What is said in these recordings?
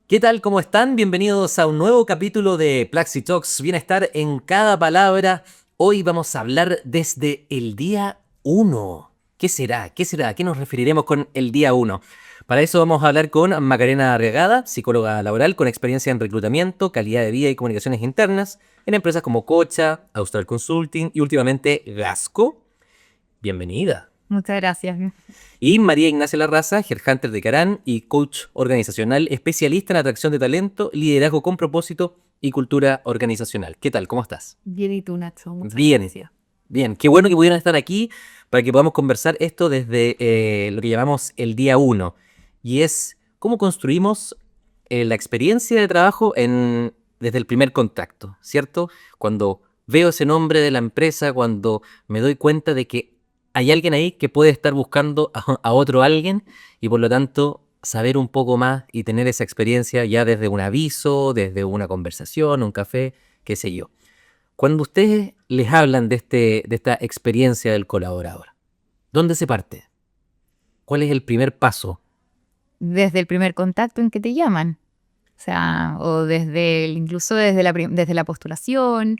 ¿Qué tal? ¿Cómo están? Bienvenidos a un nuevo capítulo de Plaxi Talks, Bienestar en cada palabra. Hoy vamos a hablar desde el día uno. ¿Qué será? ¿Qué será? ¿A qué nos referiremos con el día uno? Para eso vamos a hablar con Macarena Arriagada, psicóloga laboral con experiencia en reclutamiento, calidad de vida y comunicaciones internas en empresas como Cocha, Austral Consulting y últimamente Gasco. Bienvenida. Muchas gracias. Y María Ignacia Larraza, headhunter de Carán y coach organizacional, especialista en atracción de talento, liderazgo con propósito y cultura organizacional. ¿Qué tal? ¿Cómo estás? Bien, ¿y tú, Nacho? Muchas Bien, gracias. bien. Qué bueno que pudieran estar aquí para que podamos conversar esto desde lo que llamamos el día uno. Y es cómo construimos la experiencia de trabajo desde el primer contacto, ¿cierto? Cuando veo ese nombre de la empresa, cuando me doy cuenta de que hay alguien ahí que puede estar buscando a otro alguien y por lo tanto saber un poco más y tener esa experiencia ya desde un aviso, desde una conversación, un café, qué sé yo. Cuando ustedes les hablan de esta experiencia del colaborador, ¿dónde se parte? ¿Cuál es el primer paso? Desde el primer contacto en que te llaman, o sea, o incluso desde la postulación.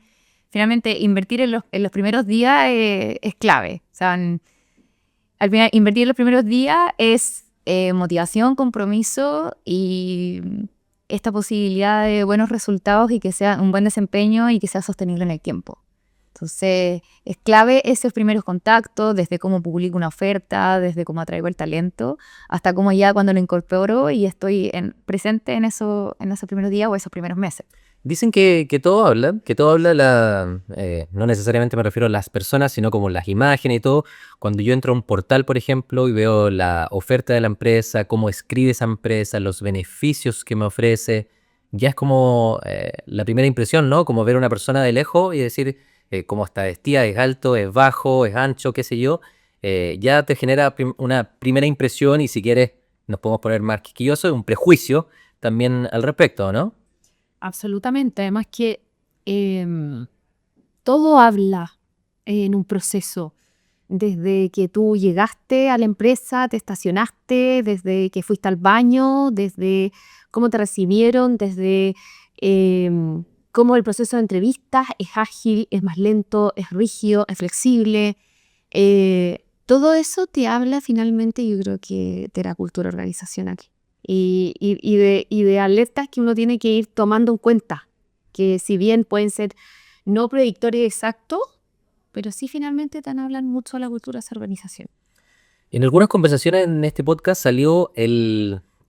Finalmente, invertir en los primeros días es clave. O sea, al final, invertir en los primeros días es motivación, compromiso y esta posibilidad de buenos resultados y que sea un buen desempeño y que sea sostenible en el tiempo. Entonces, es clave esos primeros contactos, desde cómo publico una oferta, desde cómo atraigo el talento, hasta cómo ya cuando lo incorporo y estoy presente en esos primeros días o esos primeros meses. Dicen que todo habla no necesariamente me refiero a las personas, sino como las imágenes y todo. Cuando yo entro a un portal, por ejemplo, y veo la oferta de la empresa, cómo escribe esa empresa, los beneficios que me ofrece, ya es como la primera impresión, ¿no? Como ver a una persona de lejos y decir cómo está vestida, es alto, es bajo, es ancho, qué sé yo. Ya te genera una primera impresión y si quieres nos podemos poner más quisquillosos, un prejuicio también al respecto, ¿no? Absolutamente. Además que em, todo habla en un proceso. Desde que tú llegaste a la empresa, te estacionaste, desde que fuiste al baño, desde cómo te recibieron, desde cómo el proceso de entrevistas es ágil, es más lento, es rígido, es flexible. Todo eso te habla finalmente, yo creo que de la cultura organizacional y de alertas que uno tiene que ir tomando en cuenta, que si bien pueden ser no predictores exactos, pero sí finalmente te hablan mucho de la cultura de esa organización. En algunas conversaciones en este podcast salió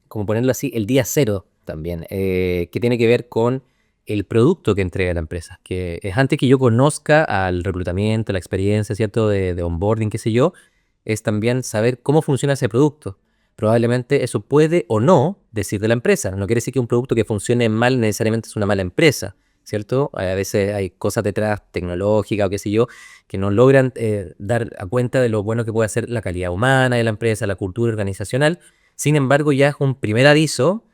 como ponerlo así, el día cero también, que tiene que ver con el producto que entrega la empresa, que es antes que yo conozca al reclutamiento, la experiencia, ¿cierto? De onboarding, qué sé yo, es también saber cómo funciona ese producto. Probablemente eso puede o no decir de la empresa. No quiere decir que un producto que funcione mal necesariamente es una mala empresa, ¿cierto? A veces hay cosas detrás tecnológicas o qué sé yo, que no logran dar a cuenta de lo bueno que puede hacer la calidad humana de la empresa, la cultura organizacional. Sin embargo, ya es un primer aviso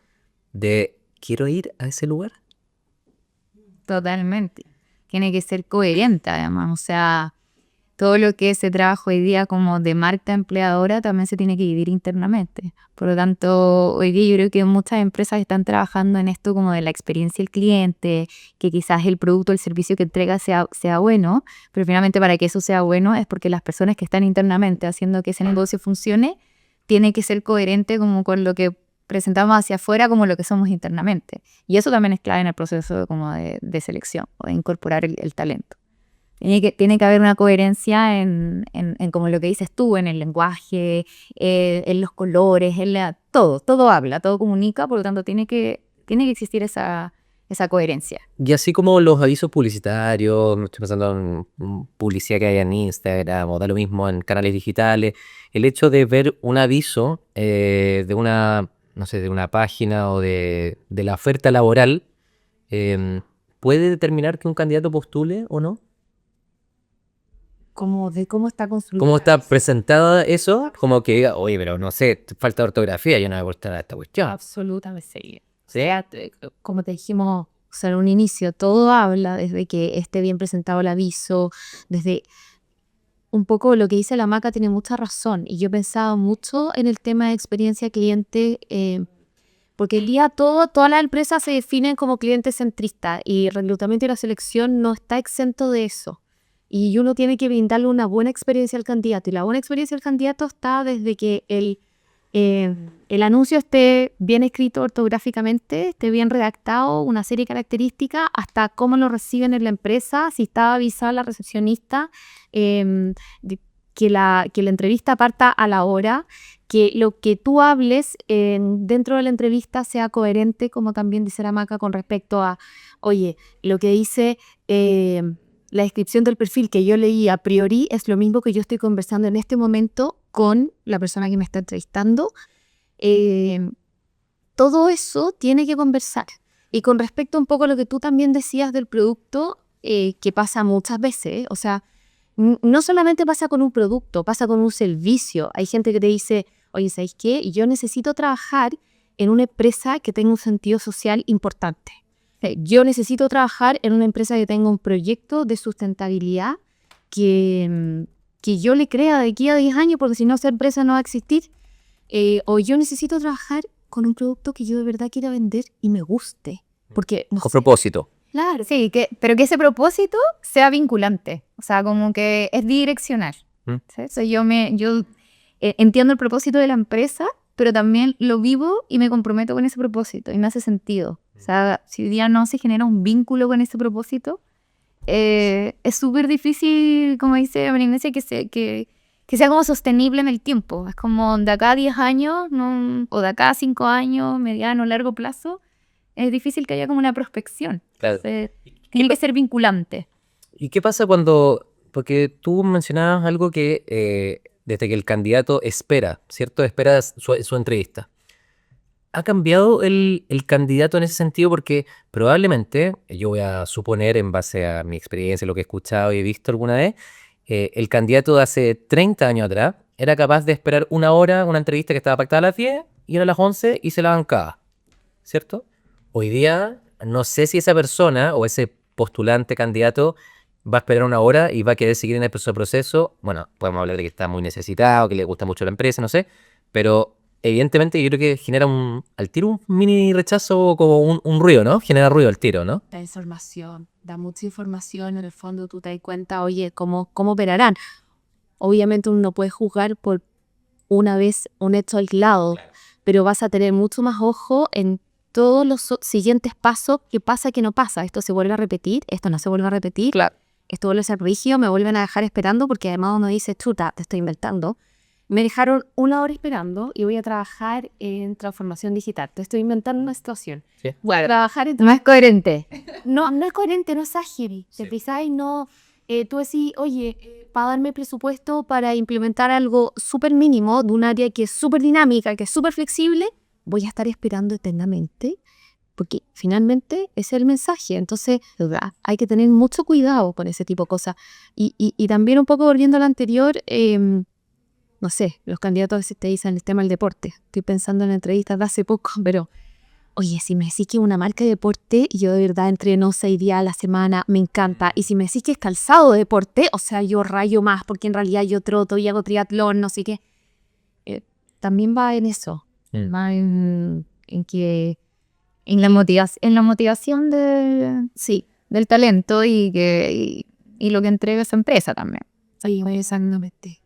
de quiero ir a ese lugar. Totalmente. Tiene que ser coherente además, o sea, todo lo que se trabaja hoy día como de marca empleadora también se tiene que vivir internamente. Por lo tanto, hoy día yo creo que muchas empresas están trabajando en esto como de la experiencia del cliente, que quizás el producto o el servicio que entrega sea bueno, pero finalmente para que eso sea bueno es porque las personas que están internamente haciendo que ese negocio funcione, tiene que ser coherente como con lo que presentamos hacia afuera como lo que somos internamente. Y eso también es clave en el proceso como de selección o de incorporar el talento. Tiene que haber una coherencia en como lo que dices tú, en el lenguaje, en los colores, todo habla, todo comunica, por lo tanto tiene que existir esa coherencia. Y así como los avisos publicitarios, me estoy pensando en publicidad que hay en Instagram o da lo mismo en canales digitales, el hecho de ver un aviso de una, no sé, de una página o de la oferta laboral, ¿puede determinar que un candidato postule o no? Como de cómo está construido ¿Cómo el está aviso. presentada eso? Como que diga, oye, pero no sé, falta de ortografía, yo no voy a postear a esta cuestión. Absolutamente sí. O ¿Sí? sea, como te dijimos, o sea, en un inicio, todo habla desde que esté bien presentado el aviso, desde un poco lo que dice la Maca tiene mucha razón. Y yo he pensado mucho en el tema de experiencia cliente, Porque el día todas las empresas se definen como clientes centristas y el reclutamiento y la selección no está exento de eso. Y uno tiene que brindarle una buena experiencia al candidato. Y la buena experiencia del candidato está desde que el anuncio esté bien escrito ortográficamente, esté bien redactado, una serie de características, hasta cómo lo reciben en la empresa, si está avisada la recepcionista, que la entrevista parta a la hora, que lo que tú hables dentro de la entrevista sea coherente, como también dice la Maca, con respecto a, oye, lo que dice la descripción del perfil que yo leí a priori es lo mismo que yo estoy conversando en este momento con la persona que me está entrevistando. Todo eso tiene que conversar. Y con respecto un poco a lo que tú también decías del producto, que pasa muchas veces, o sea, no solamente pasa con un producto, pasa con un servicio. Hay gente que te dice, oye, ¿sabes qué? Yo necesito trabajar en una empresa que tenga un sentido social importante. Yo necesito trabajar en una empresa que tenga un proyecto de sustentabilidad que yo le crea de aquí a 10 años, porque si no, esa empresa no va a existir. O yo necesito trabajar con un producto que yo de verdad quiera vender y me guste. Porque, no Con sé, propósito. claro, Sí, pero que ese propósito sea vinculante, o sea, como que es direccional. ¿Sí? O sea, yo entiendo el propósito de la empresa, pero también lo vivo y me comprometo con ese propósito y me hace sentido. O sea, si hoy día no se genera un vínculo con ese propósito, es súper difícil, como dice María Ignacia, que sea como sostenible en el tiempo. Es como de acá a 10 años, o de acá a 5 años, mediano, largo plazo, es difícil que haya como una prospección. Claro. Entonces, tiene que ser vinculante. ¿Y qué pasa cuando, porque tú mencionabas algo que desde que el candidato espera, ¿cierto? Espera su entrevista. ¿Ha cambiado el candidato en ese sentido? Porque probablemente, yo voy a suponer en base a mi experiencia, lo que he escuchado y he visto alguna vez, el candidato de hace 30 años atrás era capaz de esperar una hora, una entrevista que estaba pactada a las 10 y era a las 11 y se la bancaba, ¿cierto? Hoy día, no sé si esa persona o ese postulante candidato va a esperar una hora y va a querer seguir en el proceso. Bueno, podemos hablar de que está muy necesitado, que le gusta mucho la empresa, no sé, pero evidentemente yo creo que genera al tiro un mini rechazo, como un ruido, ¿no? Genera ruido al tiro, ¿no? da información, da mucha información. En el fondo tú te das cuenta, oye, ¿cómo operarán? Obviamente uno no puede juzgar por una vez un hecho aislado, pero vas a tener mucho más ojo en todos los siguientes pasos. ¿Qué pasa, qué no pasa? ¿Esto se vuelve a repetir? ¿Esto no se vuelve a repetir? Claro. ¿Esto vuelve a ser rígido? ¿Me vuelven a dejar esperando? Porque además uno dice, chuta, te estoy inventando. Me dejaron una hora esperando y voy a trabajar en transformación digital. Te estoy inventando una situación. Sí. Voy a trabajar en... No es coherente. No es coherente, no es ágil. Te fijáis, no... tú decís, oye, para darme presupuesto para implementar algo súper mínimo de un área que es súper dinámica, que es súper flexible, voy a estar esperando eternamente, porque finalmente ese es el mensaje. Entonces, hay que tener mucho cuidado con ese tipo de cosas. Y también un poco volviendo a lo anterior, no sé, los candidatos a veces te dicen el tema del deporte. Estoy pensando en entrevistas de hace poco, pero oye, si me decís que es una marca de deporte, yo de verdad entreno 6 días a la semana, me encanta. Y si me decís que es calzado de deporte, o sea, yo rayo más, porque en realidad yo troto y hago triatlón, no sé qué. También va en eso. Va en que... En la motivación del talento y lo que entrega esa empresa también. Sí, exactamente.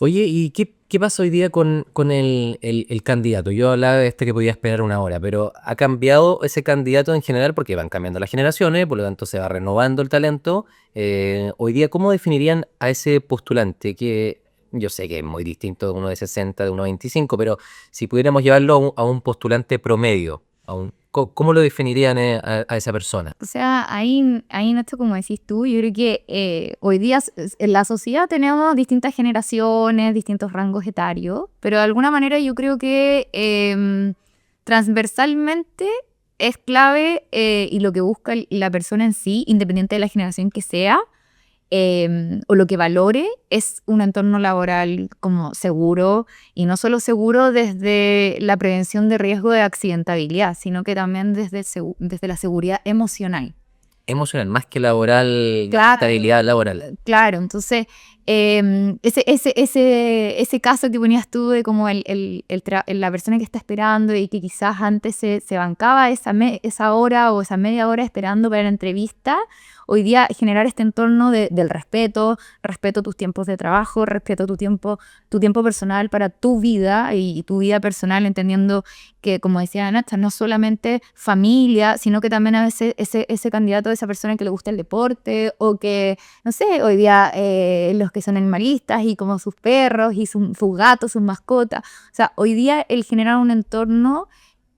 Oye, ¿y qué pasa hoy día con el candidato? Yo hablaba de que podía esperar una hora, pero ¿ha cambiado ese candidato en general? Porque van cambiando las generaciones, por lo tanto se va renovando el talento. Hoy día, ¿cómo definirían a ese postulante? Que yo sé que es muy distinto de uno de 60, de uno de 25, pero si pudiéramos llevarlo a un postulante promedio, ¿cómo lo definirían a esa persona? O sea, ahí Nacho, como decís tú, yo creo que hoy día en la sociedad tenemos distintas generaciones, distintos rangos etarios, pero de alguna manera yo creo que transversalmente es clave y lo que busca la persona en sí, independiente de la generación que sea, o lo que valore, es un entorno laboral como seguro, y no solo seguro desde la prevención de riesgo de accidentabilidad, sino que también desde la seguridad emocional. emocional, más que laboral, Claro. estabilidad laboral. Claro, entonces ese caso que ponías tú de como la persona que está esperando y que quizás antes se bancaba esa hora o esa media hora esperando para la entrevista, hoy día generar este entorno del respeto a tus tiempos de trabajo, respeto a tu tiempo personal para tu vida y tu vida personal, entendiendo que, como decía Nacha, no solamente familia, sino que también a veces ese candidato, esa persona que le gusta el deporte o que, no sé, hoy día los que son animalistas y como sus perros y sus gatos, sus mascotas. O sea, hoy día el generar un entorno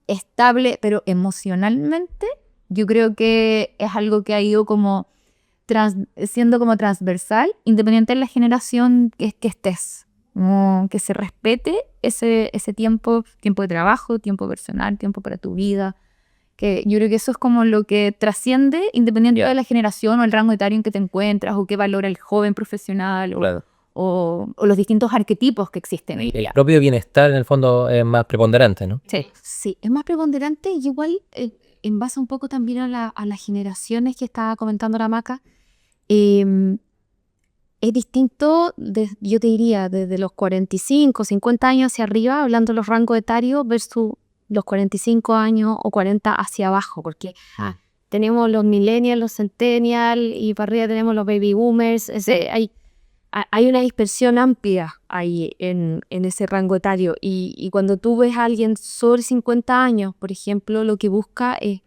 estable, pero emocionalmente, yo creo que es algo que ha ido como siendo como transversal, independiente de la generación que estés. Que se respete ese tiempo de trabajo, tiempo personal, tiempo para tu vida. Que yo creo que eso es como lo que trasciende independiente de la generación o el rango etario en que te encuentras o qué valora el joven profesional Claro. o los distintos arquetipos que existen. El propio bienestar en el fondo es más preponderante, ¿no? Sí, es más preponderante y igual en base un poco también a las generaciones que estaba comentando la Maca, es distinto, yo te diría, desde los 45, 50 años hacia arriba, hablando de los rangos etarios, versus los 45 años o 40 hacia abajo, porque tenemos los millennials, los centennials y para arriba tenemos los baby boomers. Hay una dispersión amplia ahí en ese rango etario y cuando tú ves a alguien sobre 50 años, por ejemplo, lo que busca es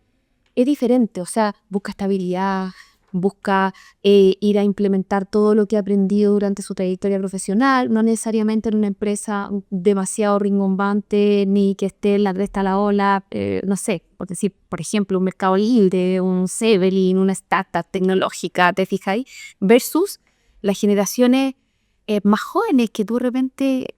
diferente, o sea, busca estabilidad, busca ir a implementar todo lo que ha aprendido durante su trayectoria profesional, no necesariamente en una empresa demasiado rimbombante ni que esté en la cresta de la ola, no sé, por decir, por ejemplo, un Mercado Libre, un Zeppelin, una startup tecnológica, ¿te fijáis? Versus las generaciones más jóvenes que tú de repente,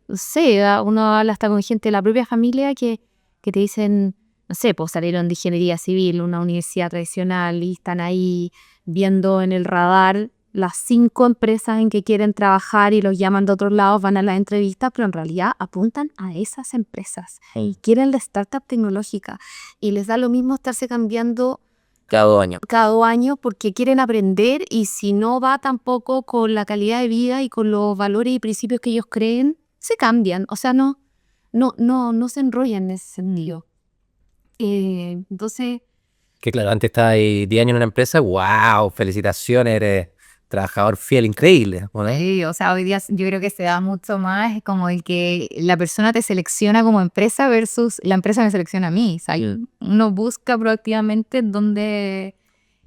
no sé, uno habla hasta con gente de la propia familia que te dicen, no sé, pues salieron de ingeniería civil, una universidad tradicional y están ahí viendo en el radar las 5 empresas en que quieren trabajar y los llaman de otros lados, van a las entrevistas, pero en realidad apuntan a esas empresas y quieren la startup tecnológica y les da lo mismo estarse cambiando Cada 2 años. cada 2 años porque quieren aprender y si no va tampoco con la calidad de vida y con los valores y principios que ellos creen, se cambian, o sea, no se enrollan en ese sentido. Entonces, Que claro, antes estabas ahí 10 años en una empresa, wow, felicitaciones, eres trabajador fiel, increíble. Bueno, Sí, o sea, hoy día yo creo que se da mucho más como el que la persona te selecciona como empresa versus la empresa me selecciona a mí. O sea, uno busca proactivamente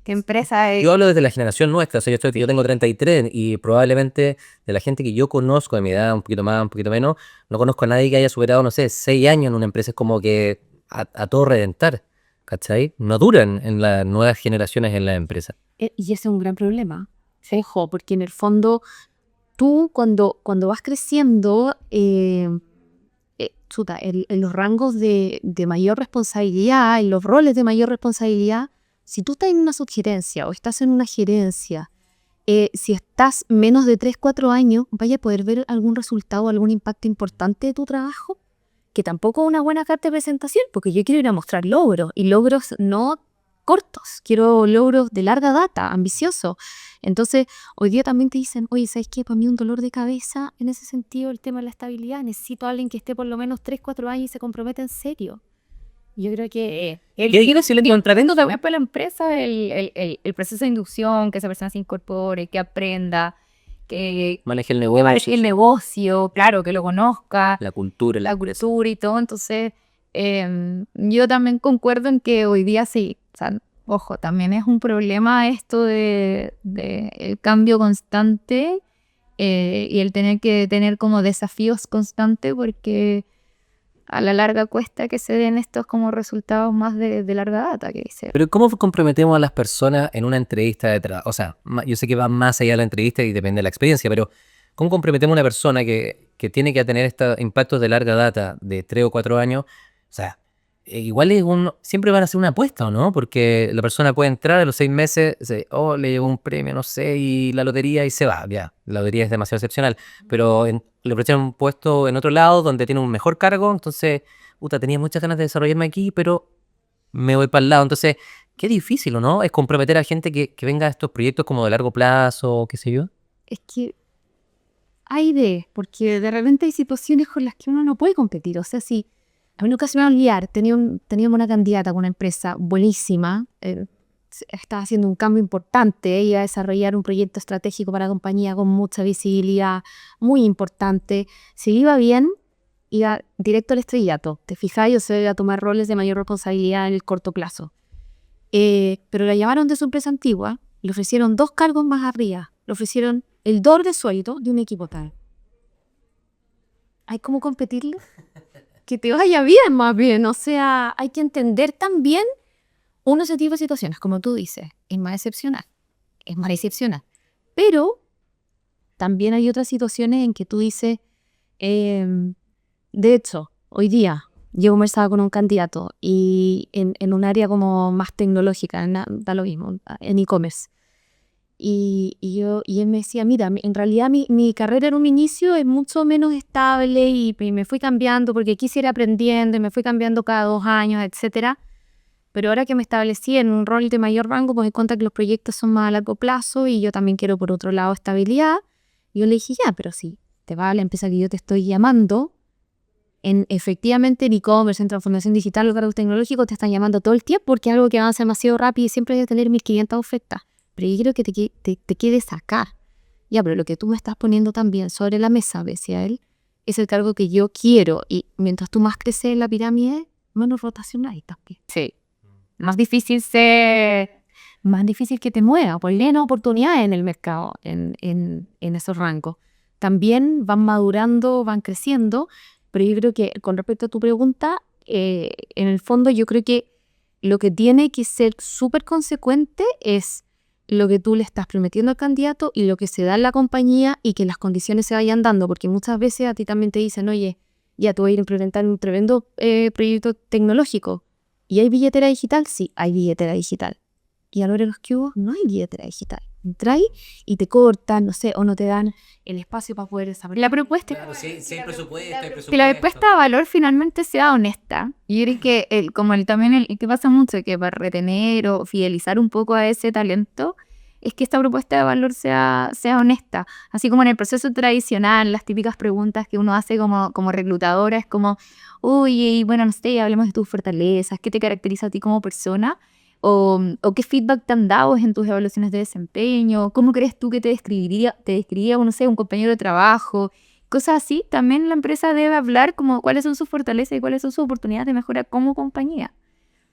qué empresa es. yo hablo desde la generación nuestra, o sea, yo tengo 33 y probablemente de la gente que yo conozco de mi edad, un poquito más, un poquito menos, no conozco a nadie que haya superado, no sé, 6 años en una empresa. Es como que a todo reventar, ¿cachai? No duran en las nuevas generaciones en la empresa. y ese es un gran problema. Ojo, porque en el fondo tú cuando vas creciendo, en los rangos de mayor responsabilidad, en los roles de mayor responsabilidad, si tú estás en una subgerencia o estás en una gerencia, si estás menos de 3, 4 años, vaya a poder ver algún resultado, algún impacto importante de tu trabajo, que tampoco es una buena carta de presentación, porque yo quiero ir a mostrar logros, y logros no cortos, quiero logros de larga data, ambiciosos. Entonces, hoy día también te dicen, oye, ¿sabes qué? Para mí un dolor de cabeza, en ese sentido, el tema de la estabilidad, necesito a alguien que esté por lo menos 3, 4 años y se comprometa en serio. Yo creo que Si le digo, tratando también para la empresa el proceso de inducción, que esa persona se incorpore, que aprenda, que Maneje el negocio, maneje el negocio, claro, que lo conozca, la cultura, la cultura y todo. Entonces, yo también concuerdo en que hoy día sí, o sea, ojo, también es un problema esto de el cambio constante y el tener que tener como desafíos constantes porque a la larga cuesta que se den estos como resultados más de larga data que dice. Pero ¿cómo comprometemos a las personas en una entrevista de trabajo? O sea, yo sé que va más allá de la entrevista y depende de la experiencia, pero ¿cómo comprometemos a una persona que tiene que tener estos impactos de larga data de 3 o 4 años? O sea, igual siempre van a ser una apuesta, ¿o no? Porque la persona puede entrar a los 6 meses, le llegó un premio, no sé, y la lotería y se va, ya. La lotería es demasiado excepcional, pero le ofrecen un puesto en otro lado donde tiene un mejor cargo, entonces, tenía muchas ganas de desarrollarme aquí, pero me voy para el lado. Entonces, qué difícil, ¿o no? Es comprometer a gente que venga a estos proyectos como de largo plazo, qué sé yo. Es que porque de repente hay situaciones con las que uno no puede competir. O sea, si a mí nunca se me va a olvidar, teníamos una candidata con una empresa buenísima, estaba haciendo un cambio importante, iba a desarrollar un proyecto estratégico para la compañía con mucha visibilidad, muy importante. Si iba bien, iba directo al estrellato. Te fijas, yo se iba a tomar roles de mayor responsabilidad en el corto plazo. Pero la llamaron de su empresa antigua, le ofrecieron 2 cargos más arriba, le ofrecieron el doble de sueldo de un equipo tal. ¿Hay cómo competirle? Que te vaya bien, más bien. O sea, hay que entender también ese tipo de situaciones, como tú dices, es más excepcional. Pero también hay otras situaciones en que tú dices, de hecho, hoy día yo conversaba con un candidato y en un área como más tecnológica, da lo mismo, en e-commerce. Y él me decía, mira, en realidad mi carrera en un inicio es mucho menos estable y me fui cambiando porque quise ir aprendiendo y me fui cambiando cada 2 años, etcétera. Pero ahora que me establecí en un rol de mayor rango, pues me di cuenta que los proyectos son más a largo plazo y yo también quiero, por otro lado, estabilidad. Y yo le dije, ya, pero si te va a la empresa que yo te estoy llamando, efectivamente en e-commerce, en transformación digital, los cargos tecnológicos te están llamando todo el tiempo porque es algo que avanza demasiado rápido y siempre debes tener 1500 ofertas. Pero yo quiero que te quedes acá. Ya, pero lo que tú me estás poniendo también sobre la mesa, decía él, es el cargo que yo quiero. Y mientras tú más creces en la pirámide, menos rotación hay también. Sí. Más difícil que te mueva, por llena oportunidades en el mercado, en esos rangos. También van madurando, van creciendo, pero yo creo que con respecto a tu pregunta, en el fondo yo creo que lo que tiene que ser súper consecuente es lo que tú le estás prometiendo al candidato y lo que se da en la compañía y que las condiciones se vayan dando, porque muchas veces a ti también te dicen, oye, ya te voy a ir a implementar un tremendo proyecto tecnológico. ¿Y hay billetera digital? Sí, hay billetera digital. Y a la hora de los que hubo, no hay billetera digital. Entras y te cortan, no sé, o no te dan el espacio para poder desarrollar. La propuesta. Claro, si hay presupuesto, hay presupuesto. Que la propuesta de valor finalmente sea honesta. Yo creo que también el que pasa mucho, que para retener o fidelizar un poco a ese talento, es que esta propuesta de valor sea honesta. Así como en el proceso tradicional, las típicas preguntas que uno hace como reclutadora es como, uy, bueno, no sé, hablemos de tus fortalezas, ¿qué te caracteriza a ti como persona? O qué feedback te han dado en tus evaluaciones de desempeño, cómo crees tú que te describiría, no sé, un compañero de trabajo, cosas así. También la empresa debe hablar como cuáles son sus fortalezas y cuáles son sus oportunidades de mejora como compañía.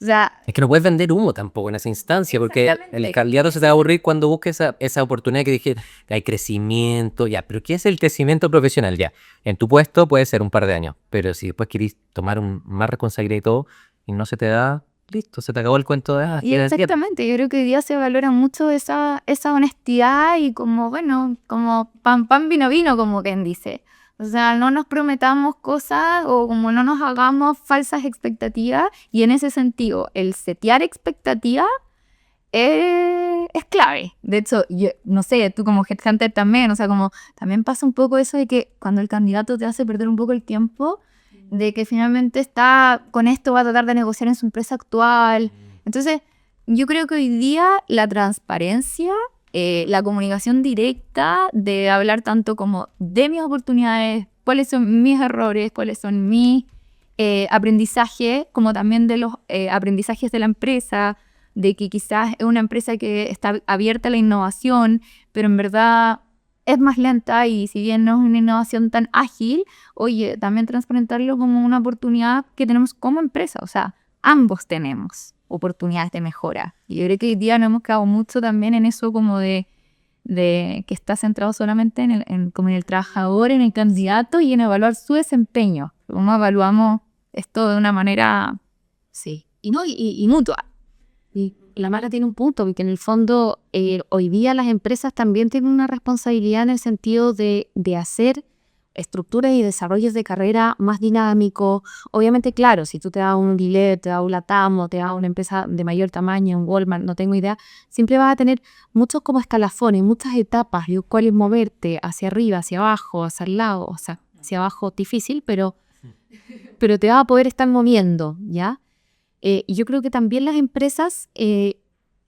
O sea, es que no puedes vender humo tampoco en esa instancia, porque el candidato se te va a aburrir cuando busque esa oportunidad que dije, hay crecimiento, ya, pero ¿qué es el crecimiento profesional? Ya, en tu puesto puede ser un par de años, pero si después querés tomar más responsabilidad y todo, y no se te da, listo, se te acabó el cuento de... y exactamente, yo creo que hoy día se valora mucho esa honestidad y como, bueno, como pan, vino, vino, como quien dice. O sea, no nos prometamos cosas o como no nos hagamos falsas expectativas y en ese sentido, el setear expectativas es clave. De hecho, yo no sé, tú como headhunter también, o sea, como también pasa un poco eso de que cuando el candidato te hace perder un poco el tiempo, de que finalmente está con esto, va a tratar de negociar en su empresa actual. Entonces, yo creo que hoy día la transparencia, la comunicación directa de hablar tanto como de mis oportunidades, cuáles son mis errores, cuáles son mis aprendizajes, como también de los aprendizajes de la empresa, de que quizás es una empresa que está abierta a la innovación, pero en verdad es más lenta y si bien no es una innovación tan ágil, oye, también transparentarlo como una oportunidad que tenemos como empresa. O sea, ambos tenemos oportunidades de mejora. Y yo creo que hoy día nos hemos quedado mucho también en eso como de que está centrado solamente como en el trabajador, en el candidato y en evaluar su desempeño. Cómo evaluamos esto de una manera, sí, y mutua. Y la Mara tiene un punto, porque en el fondo hoy día las empresas también tienen una responsabilidad en el sentido de hacer estructuras y desarrollos de carrera más dinámicos. Obviamente, claro, si tú te das un Gillette, te das un Latam o te das una empresa de mayor tamaño, un Walmart, no tengo idea, siempre vas a tener muchos como escalafones, muchas etapas, y cuáles moverte hacia arriba, hacia abajo, hacia el lado, o sea, hacia abajo difícil, pero te vas a poder estar moviendo, ¿ya? Y yo creo que también las empresas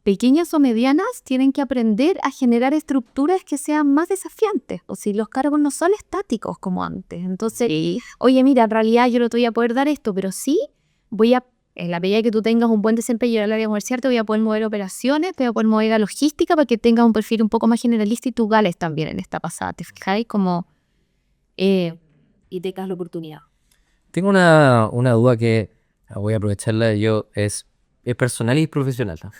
pequeñas o medianas tienen que aprender a generar estructuras que sean más desafiantes. O si los cargos no son estáticos como antes. Entonces, oye, mira, en realidad yo no te voy a poder dar esto, pero sí voy a, en la medida que tú tengas un buen desempeño en el área comercial, te voy a poder mover operaciones, te voy a poder mover a logística para que tengas un perfil un poco más generalista y tú gales también en esta pasada. ¿Te fijáis? Como, y tengas la oportunidad. Tengo una duda que voy a aprovecharla yo, es personal y profesional, ¿no?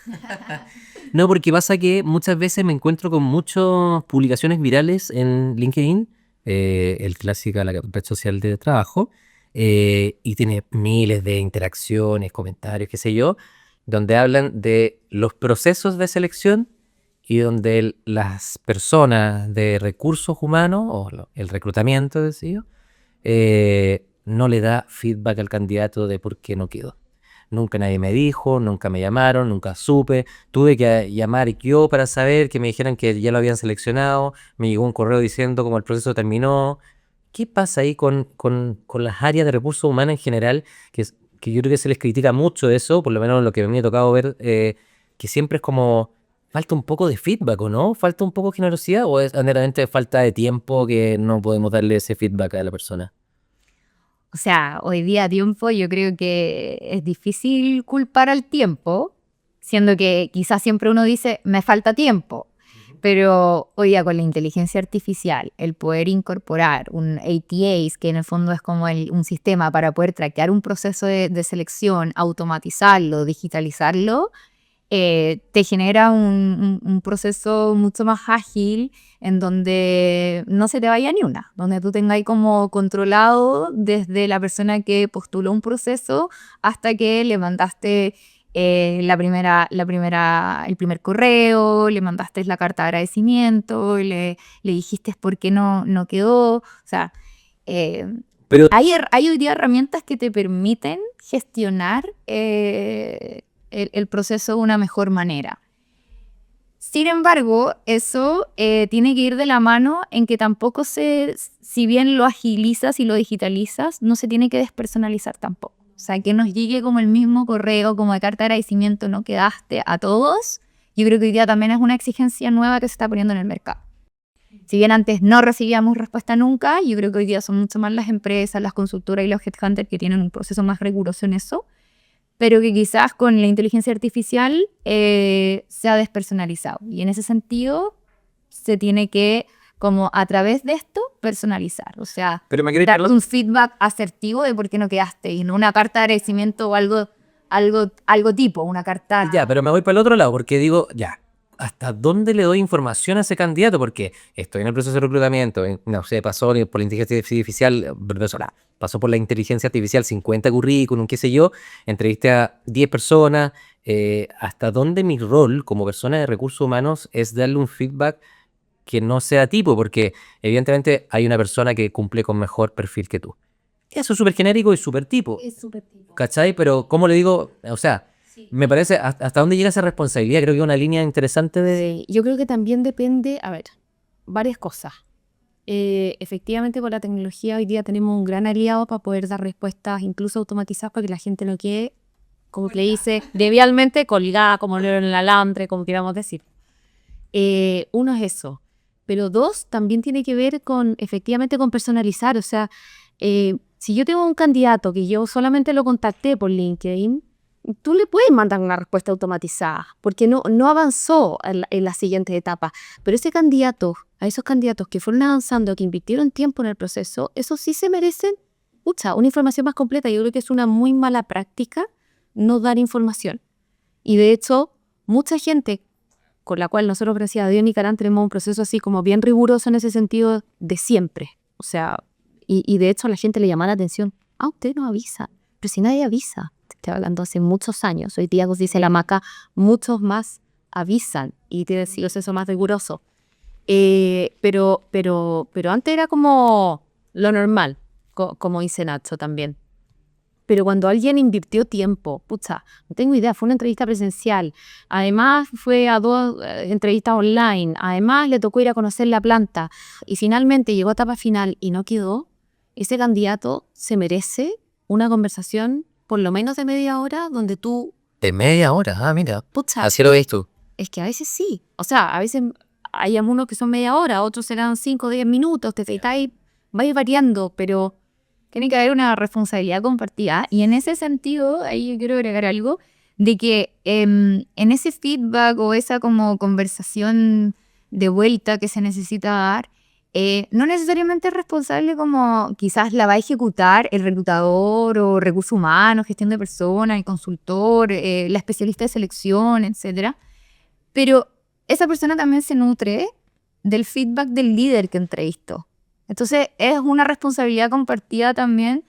No, porque pasa que muchas veces me encuentro con muchas publicaciones virales en LinkedIn, el clásica, la red social de trabajo, y tiene miles de interacciones, comentarios, qué sé yo, donde hablan de los procesos de selección y donde las personas de recursos humanos, o el reclutamiento, decía, no le da feedback al candidato de por qué no quedó. Nunca nadie me dijo, nunca me llamaron, nunca supe. Tuve que llamar yo para saber que me dijeran que ya lo habían seleccionado. Me llegó un correo diciendo cómo el proceso terminó. ¿Qué pasa ahí con las áreas de recursos humanos en general? Que yo creo que se les critica mucho eso, por lo menos lo que me ha tocado ver, que siempre es como, falta un poco de feedback, ¿o no? ¿Falta un poco de generosidad o es netamente falta de tiempo que no podemos darle ese feedback a la persona? O sea, hoy día tiempo yo creo que es difícil culpar al tiempo, siendo que quizás siempre uno dice, me falta tiempo. Pero hoy día con la inteligencia artificial, el poder incorporar un ATAs, que en el fondo es como un sistema para poder traquear un proceso de selección, automatizarlo, digitalizarlo, te genera un proceso mucho más ágil en donde no se te vaya ni una, donde tú tengas como controlado desde la persona que postuló un proceso hasta que le mandaste el primer correo, le mandaste la carta de agradecimiento, le dijiste por qué no quedó. O sea, Pero hay hoy día herramientas que te permiten gestionar el proceso de una mejor manera. Sin embargo, eso tiene que ir de la mano en que tampoco si bien lo agilizas y lo digitalizas, no se tiene que despersonalizar tampoco. O sea, que nos llegue como el mismo correo, como de carta de agradecimiento, no quedaste a todos. Yo creo que hoy día también es una exigencia nueva que se está poniendo en el mercado. Si bien antes no recibíamos respuesta nunca, yo creo que hoy día son mucho más las empresas, las consultoras y los headhunters que tienen un proceso más riguroso en eso, pero que quizás con la inteligencia artificial se ha despersonalizado. Y en ese sentido se tiene que, como a través de esto, personalizar. O sea, Pero me quiero ir dar por el un feedback asertivo de por qué no quedaste y no una carta de agradecimiento o algo tipo, una carta. Ya, pero me voy para el otro lado porque digo, ya, ¿hasta dónde le doy información a ese candidato? Porque estoy en el proceso de reclutamiento, no sé, pasó por la inteligencia artificial, pasó por la inteligencia artificial 50 currículum, qué sé yo, entrevisté a 10 personas, ¿hasta dónde mi rol como persona de recursos humanos es darle un feedback que no sea tipo? Porque evidentemente hay una persona que cumple con mejor perfil que tú. Eso es súper genérico y súper tipo. Es súper tipo. ¿Cachai? Pero, ¿cómo le digo? O sea, me parece, ¿hasta dónde llega esa responsabilidad? Creo que es una línea interesante de... Yo creo que también depende, a ver, varias cosas. Efectivamente, con la tecnología hoy día tenemos un gran aliado para poder dar respuestas incluso automatizadas para que la gente no quede, como que le dice, debialmente colgada, como en el alambre, como queramos decir. Uno es eso. Pero dos, también tiene que ver con, efectivamente, con personalizar. O sea, si yo tengo un candidato que yo solamente lo contacté por LinkedIn, tú le puedes mandar una respuesta automatizada, porque no avanzó en la siguiente etapa. Pero ese candidato, a esos candidatos que fueron avanzando, que invirtieron tiempo en el proceso, esos sí se merecen una información más completa. Yo creo que es una muy mala práctica no dar información. Y de hecho, mucha gente con la cual nosotros, gracias a Dios, en Nicaragua tenemos un proceso así como bien riguroso en ese sentido de siempre. O sea, y de hecho a la gente le llama la atención, usted no avisa, pero si nadie avisa. Estoy hablando hace muchos años. Hoy día, como dice la Maca, muchos más avisan y tiene el proceso más riguroso. Pero antes era como lo normal, como dice Nacho también. Pero cuando alguien invirtió tiempo, no tengo idea, fue una entrevista presencial, además fue a 2 entrevistas online, además le tocó ir a conocer la planta y finalmente llegó a etapa final y no quedó, ese candidato se merece una conversación por lo menos de media hora, donde tú, De media hora, mira. pucha, Así lo ves tú. es que a veces sí. O sea, a veces hay algunos que son media hora, otros serán 5 o 10 minutos, te va a ir variando, pero Tiene que haber una responsabilidad compartida. Y en ese sentido, ahí yo quiero agregar algo, de que en ese feedback o esa como conversación de vuelta que se necesita dar, no necesariamente es responsable como quizás la va a ejecutar el reclutador o recursos humanos, gestión de personas, el consultor, la especialista de selección, etcétera. Pero esa persona también se nutre del feedback del líder que entrevistó. Entonces es una responsabilidad compartida también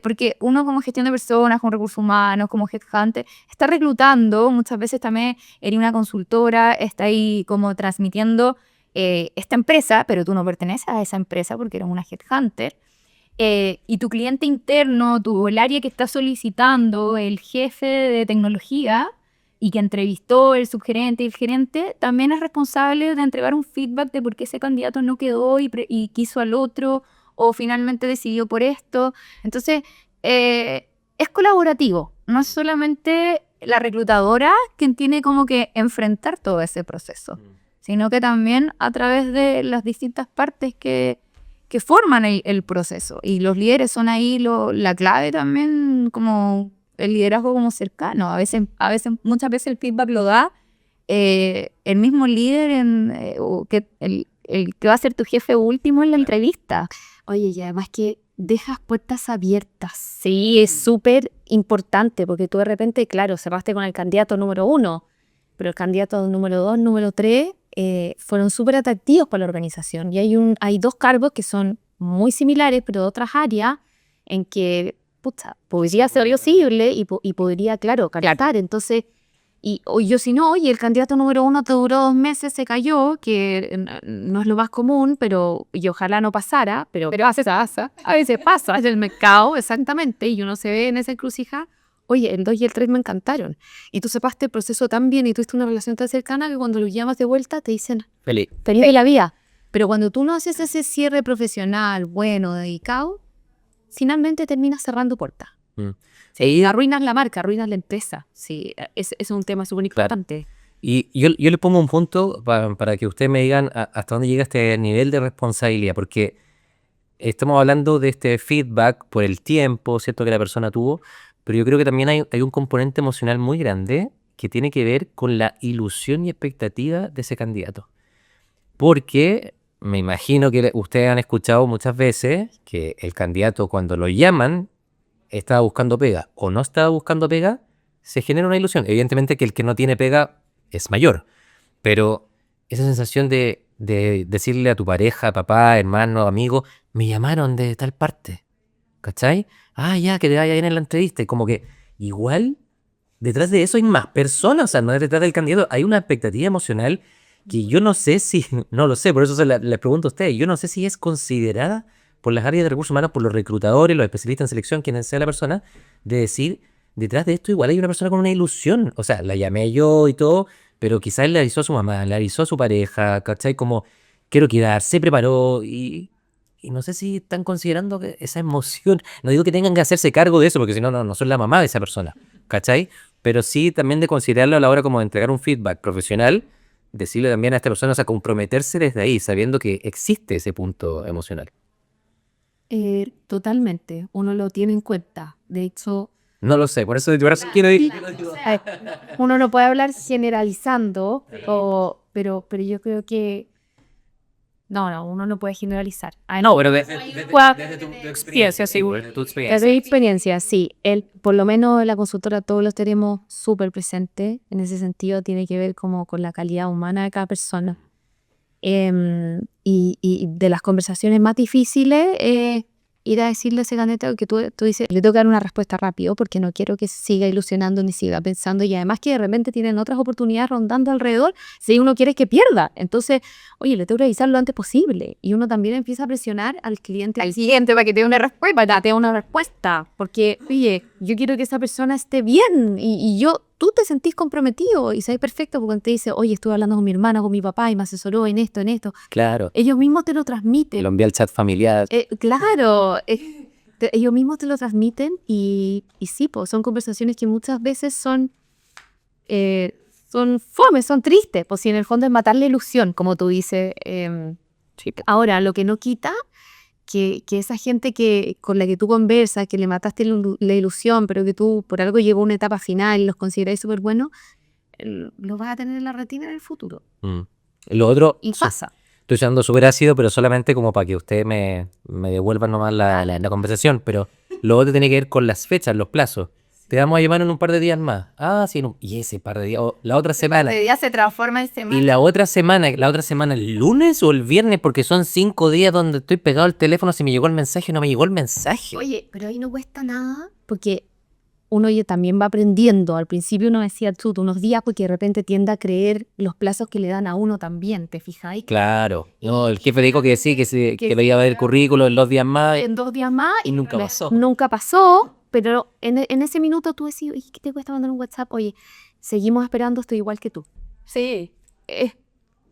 porque uno como gestión de personas, como recursos humanos, como headhunter, está reclutando, muchas veces también eres una consultora, está ahí como transmitiendo esta empresa, pero tú no perteneces a esa empresa porque eres una headhunter. Y tu cliente interno, el área que está solicitando, el jefe de tecnología y que entrevistó el subgerente y el gerente, también es responsable de entregar un feedback de por qué ese candidato no quedó y quiso al otro o finalmente decidió por esto. Entonces, es colaborativo, no es solamente la reclutadora quien tiene como que enfrentar todo ese proceso, sino que también a través de las distintas partes que forman el proceso. Y los líderes son ahí la clave también, como el liderazgo como cercano. Muchas veces el feedback lo da el mismo líder el que va a ser tu jefe último en la entrevista. oye, y además que dejas puertas abiertas. Sí, es súper importante porque tú de repente, claro, cerraste con el candidato número 1, pero el candidato número 2, número 3 fueron súper atractivos para la organización. Y hay 2 cargos que son muy similares, pero de otras áreas en que podría ser posible y podría, claro, candidatar. Entonces, yo si no, y el candidato número 1 te duró 2 meses, se cayó, que no es lo más común, y ojalá no pasara, pero a veces pasa en el mercado, exactamente, y uno se ve en esa encrucijada. Oye, el 2 y el 3 me encantaron. Y tú sepaste el proceso tan bien y tuviste una relación tan cercana que cuando los llamas de vuelta te dicen, Feliz. feliz de la vida. Pero cuando tú no haces ese cierre profesional, bueno, dedicado, finalmente terminas cerrando puertas. Sí. Arruinas la marca, arruinas la empresa. Sí, es un tema súper importante. Y yo le pongo un punto para que ustedes me digan hasta dónde llega este nivel de responsabilidad, porque estamos hablando de este feedback por el tiempo, ¿cierto?, que la persona tuvo, pero yo creo que también hay un componente emocional muy grande que tiene que ver con la ilusión y expectativa de ese candidato. Porque me imagino que ustedes han escuchado muchas veces que el candidato cuando lo llaman estaba buscando pega o no estaba buscando pega, se genera una ilusión. Evidentemente que el que no tiene pega es mayor, pero esa sensación de decirle a tu pareja, papá, hermano, amigo, me llamaron de tal parte, ¿cachai? Ya, que te vaya bien en la entrevista. Y como que igual detrás de eso hay más personas, o sea, no es detrás del candidato, hay una expectativa emocional que yo no sé no lo sé, por eso les pregunto a ustedes, yo no sé si es considerada por las áreas de recursos humanos, por los reclutadores, los especialistas en selección, quien sea la persona, de decir, detrás de esto igual hay una persona con una ilusión. O sea, la llamé yo y todo, pero quizás él le avisó a su mamá, le avisó a su pareja, ¿cachai? Como, quiero quedar, se preparó y no sé si están considerando que esa emoción, no digo que tengan que hacerse cargo de eso, porque si no, no son la mamá de esa persona, ¿cachai? Pero sí también de considerarlo a la hora como de entregar un feedback profesional, decirle también a esta persona, o sea, comprometerse desde ahí, sabiendo que existe ese punto emocional. Totalmente, uno lo tiene en cuenta. De hecho, No lo sé, por eso quiero ir. uno no puede hablar generalizando, pero yo creo que uno no puede generalizar. No, pero desde tu experiencia, sí. Desde mi experiencia, sí. Por lo menos en la consultora todos los tenemos súper presentes. En ese sentido tiene que ver como con la calidad humana de cada persona. Y de las conversaciones más difíciles, ir a decirle a ese candidato que tú dices, le tengo que dar una respuesta rápido porque no quiero que siga ilusionando ni siga pensando, y además que de repente tienen otras oportunidades rondando alrededor, si uno quiere que pierda. Entonces, oye, le tengo que avisar lo antes posible, y uno también empieza a presionar al cliente, al siguiente, para que te dé una respuesta, porque, oye, yo quiero que esa persona esté bien, y tú te sentís comprometido y sabes perfecto porque te dice, oye, estuve hablando con mi hermana, con mi papá y me asesoró en esto. Claro. Ellos mismos te lo transmiten. Lo envía al chat familiar. Claro. ellos mismos te lo transmiten y sí, pues son conversaciones que muchas veces son fome, son tristes, pues si en el fondo es matar la ilusión, como tú dices. Ahora, lo que no quita que esa gente con la que tú conversas, que le mataste la ilusión, pero que tú por algo llegó a una etapa final y los consideráis súper buenos, lo vas a tener en la retina en el futuro. Lo otro, Y pasa. estoy usando súper ácido, pero solamente como para que ustedes me devuelvan nomás la conversación, pero lo otro tiene que ver con las fechas, los plazos. Te vamos a llamar en un par de días más. Ah, sí, y ese par de días, o la otra semana. El día se transforma en semana. Y la otra semana, ¿el lunes o el viernes? Porque son 5 días donde estoy pegado al teléfono, si me llegó el mensaje o no me llegó el mensaje. Oye, pero ahí no cuesta nada, porque uno ya también va aprendiendo. Al principio uno decía, chuta, unos días, porque de repente tiende a creer los plazos que le dan a uno también, ¿te fijáis? Claro. No, el jefe dijo que sí, que le iba a ver el currículo en 2 días más. En 2 días más. Y nunca pasó. Nunca pasó, pero en ese minuto tú decís, oye, ¿qué te cuesta mandar un WhatsApp? Oye, seguimos esperando, estoy igual que tú. Sí.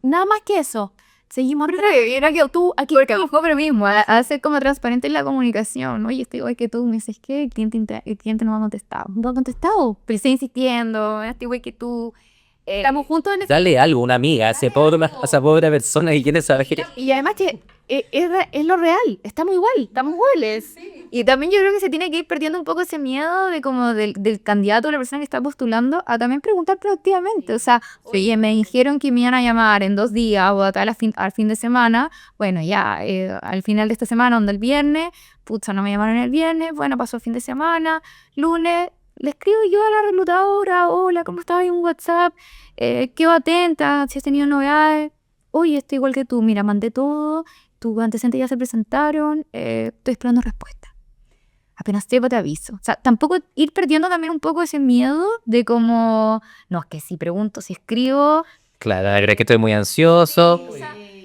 Nada más que eso. Seguimos Pero era que tú, aquí, porque a lo mejor lo mismo, a ser como transparente en la comunicación. Oye, estoy igual que tú, me dices que el cliente no me ha contestado. No ha contestado, pero estoy insistiendo, estoy igual que tú. estamos juntos en ese. Dale algo, una amiga, a esa pobre persona que quiere saber que... Y además que es lo real, estamos iguales. Y también yo creo que se tiene que ir perdiendo un poco ese miedo de como del candidato o la persona que está postulando a también preguntar proactivamente. O sea, oye, me dijeron que me iban a llamar en 2 días o al fin de semana. Bueno, ya, al final de esta semana, donde el viernes, pucha, no me llamaron el viernes, bueno, pasó el fin de semana, lunes, le escribo yo a la reclutadora, hola, ¿cómo estás? En WhatsApp, quedo atenta, si has tenido novedades. Oye, estoy igual que tú, mira, mandé todo, tus antecedentes ya se presentaron, estoy esperando respuesta. Apenas sepa te aviso. O sea, tampoco ir perdiendo también un poco ese miedo de como, no, es que si pregunto, si escribo. Claro, crees que estoy muy ansioso.